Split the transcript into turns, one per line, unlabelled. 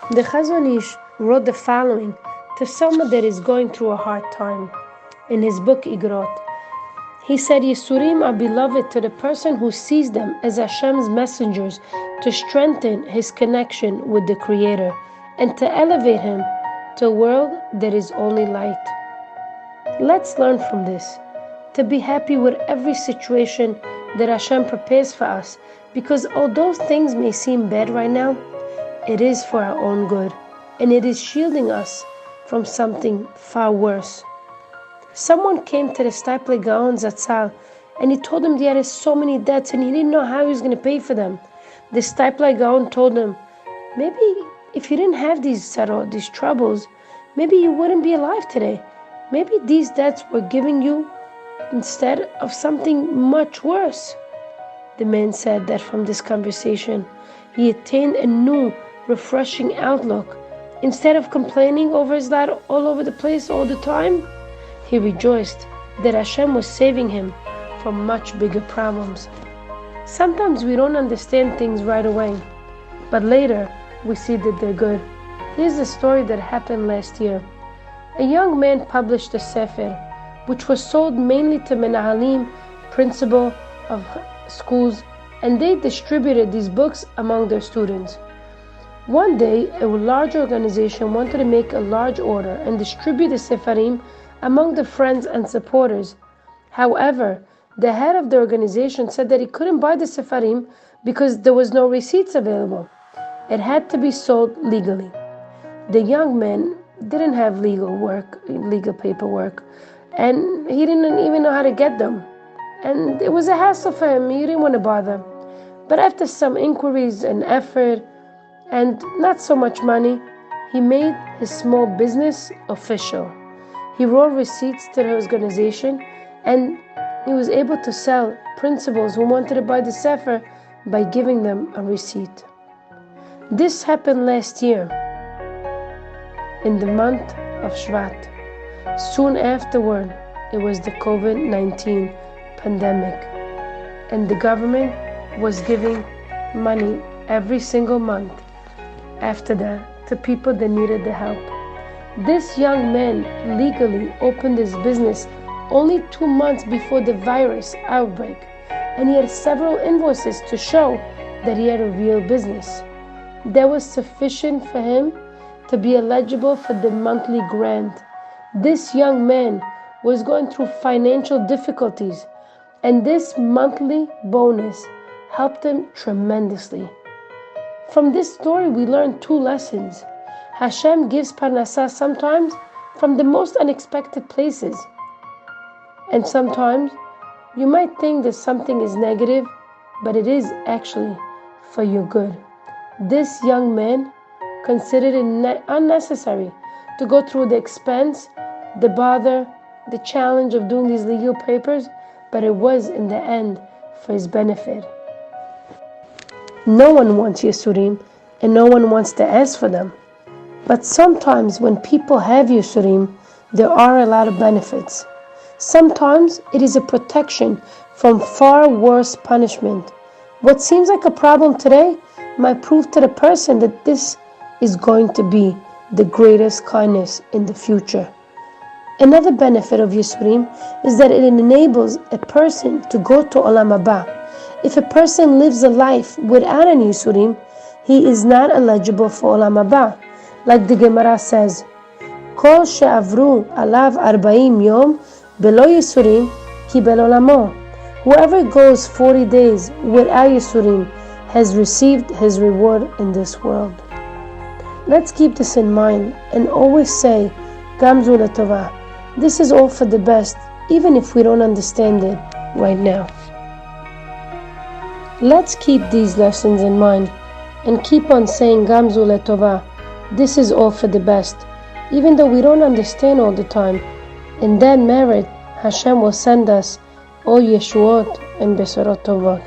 The Chazon Ish wrote the following to someone that is going through a hard time in his book Igrot. He said, Yisurim are beloved to the person who sees them as Hashem's messengers to strengthen his connection with the Creator and to elevate him to a world that is only light. Let's learn from this, to be happy with every situation that Hashem prepares for us, because although things may seem bad right now, it is for our own good, and it is shielding us from something far worse. Someone came to the Stipler Gaon Zatzal and he told him he had so many debts and he didn't know how he was going to pay for them. The Stipler Gaon told him, maybe if you didn't have these troubles, maybe you wouldn't be alive today. Maybe these debts were giving you instead of something much worse. The man said that from this conversation, he attained a new, refreshing outlook. Instead of complaining over his lot all over the place all the time, he rejoiced that Hashem was saving him from much bigger problems. Sometimes we don't understand things right away, but later we see that they're good. Here's a story that happened last year. A young man published a sefer, which was sold mainly to menahalim, principal of schools, and they distributed these books among their students. One day, a large organization wanted to make a large order and distribute the sefarim among the friends and supporters. However, the head of the organization said that he couldn't buy the sefarim because there was no receipts available. It had to be sold legally. The young man didn't have legal paperwork, and he didn't even know how to get them. And it was a hassle for him. He didn't want to bother. But after some inquiries and effort, and not so much money, he made his small business official. He wrote receipts to the organization, and he was able to sell principals who wanted to buy the sefer by giving them a receipt. This happened last year, in the month of Shvat. Soon afterward, it was the COVID-19 pandemic, and the government was giving money every single month after that to people that needed the help. This young man legally opened his business only 2 months before the virus outbreak, and he had several invoices to show that he had a real business. That was sufficient for him to be eligible for the monthly grant. This young man was going through financial difficulties, and this monthly bonus helped him tremendously. From this story, we learn 2 lessons. Hashem gives parnasah sometimes from the most unexpected places. And sometimes you might think that something is negative, but it is actually for your good. This young man considered it unnecessary to go through the expense, the bother, the challenge of doing these legal papers, but it was in the end for his benefit. No one wants Yisurim, and no one wants to ask for them. But sometimes when people have Yisurim, there are a lot of benefits. Sometimes it is a protection from far worse punishment. What seems like a problem today might prove to the person that this is going to be the greatest kindness in the future. Another benefit of Yisurim is that it enables a person to go to Olam Haba. If a person lives a life without any Yisurim, he is not eligible for Olam Haba. Like the Gemara says, Kol she'avru alav 40 yom belo Yisurim kibel olamo. Whoever goes 40 days without Yisurim has received his reward in this world. Let's keep this in mind and always say, Gamzu letovah. This is all for the best, even if we don't understand it right now. Let's keep these lessons in mind and keep on saying Gamzu letovah. This is all for the best, even though we don't understand all the time. In that merit, Hashem will send us all Yeshuot and Besorot Tovot.